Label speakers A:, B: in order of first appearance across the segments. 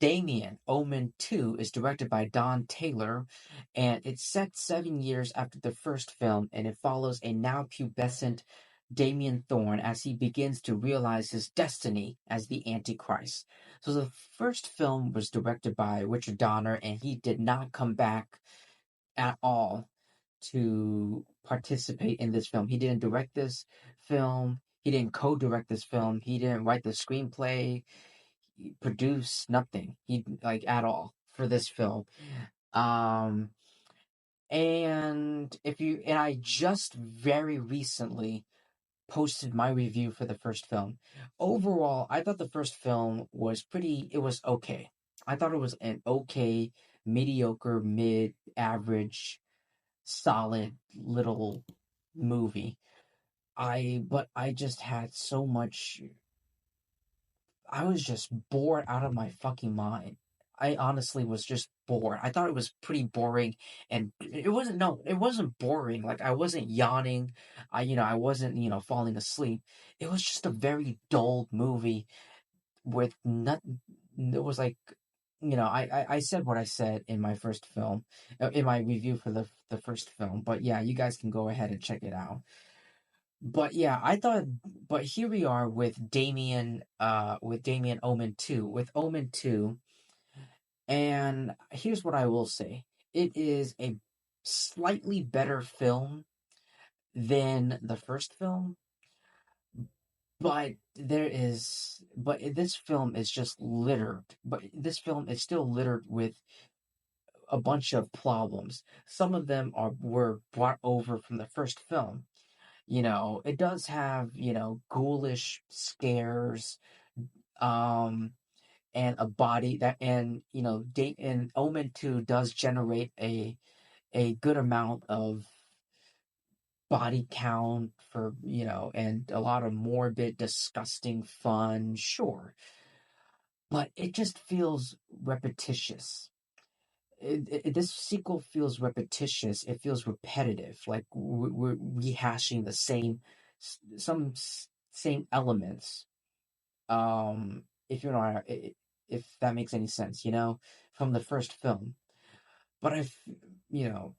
A: Damien, Omen 2 is directed by Don Taylor, and it's set 7 years after the first film, and it follows a now pubescent Damien Thorn as he begins to realize his destiny as the Antichrist. So the first film was directed by Richard Donner, and he did not come back at all to participate in this film. He didn't direct this film. He didn't co-direct this film. He didn't write the screenplay, produce nothing. He like at all for this film. Um, and I just very recently posted my review for the first film. Overall, I thought the first film was it was okay. I thought it was an okay, mediocre, mid, average, solid little movie. But I just had so much. I was just bored out of my fucking mind. I honestly was just bored. I thought it was pretty boring, and it wasn't. No, it wasn't boring. Like I wasn't yawning. I wasn't falling asleep. It was just a very dull movie with not. It was like, I said what I said in my first film, in my review for the first film. But yeah, you guys can go ahead and check it out. But yeah, but here we are with Damien Omen 2, and here's what I will say. It is a slightly better film than the first film, but this film is this film is still littered with a bunch of problems. Some of them were brought over from the first film. It does have, ghoulish scares, um, and a body that, and, and Omen 2 does generate a good amount of body count and a lot of morbid, disgusting fun, sure. But it just feels repetitious. This sequel feels repetitious. It feels repetitive, like we're rehashing the same elements. If if that makes any sense, from the first film. But you know,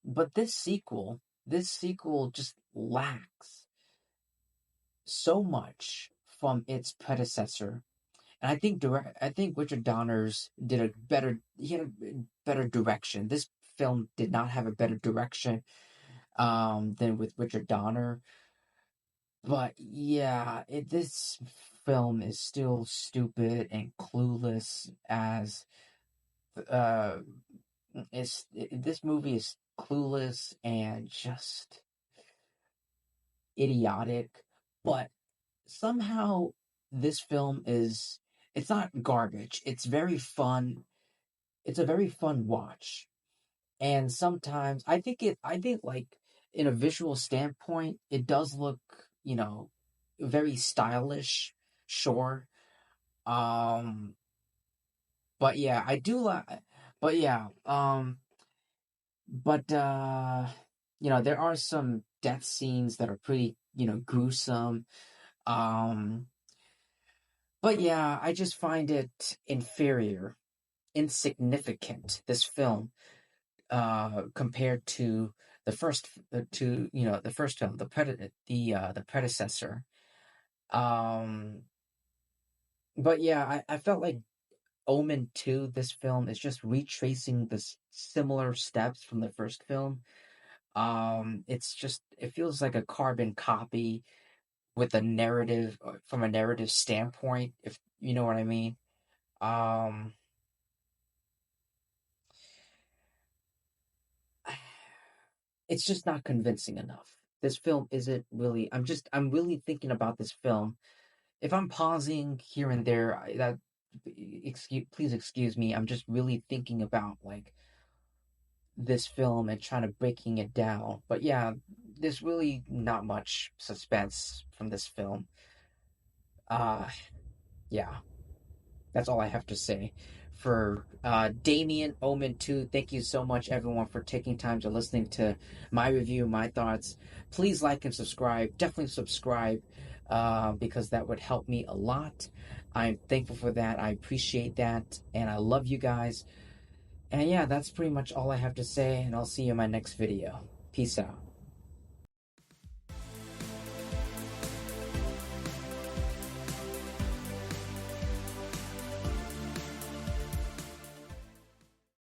A: but this sequel just lacks so much from its predecessor. And I think Richard Donner's he had a better direction. This film did not have a better direction than with Richard Donner. But yeah, this film is still stupid and clueless as uh this movie is clueless and just idiotic, but somehow this film it's not garbage. It's very fun. It's a very fun watch. And sometimes I think like in a visual standpoint, it does look, very stylish, sure. Um but yeah, I do like but yeah, but there are some death scenes that are pretty, gruesome. Um but yeah, I just find it inferior, insignificant, this film, compared to the first film, the predecessor. Um, but yeah, I felt like Omen 2, this film, is just retracing the similar steps from the first film. It feels like a carbon copy with a narrative, from a narrative standpoint, if you know what I mean. Um, it's just not convincing enough. This film isn't really. I'm really thinking about this film. If I'm pausing here and there, please excuse me. I'm just really thinking about like this film and trying to breaking it down. But yeah, there's really not much suspense from this film. Uh yeah, that's all I have to say. For Damien Omen 2, thank you so much, everyone, for taking time to listening to my review, my thoughts. Please like and subscribe. Definitely subscribe, because that would help me a lot. I'm thankful for that. I appreciate that. And I love you guys. And yeah, that's pretty much all I have to say. And I'll see you in my next video. Peace out.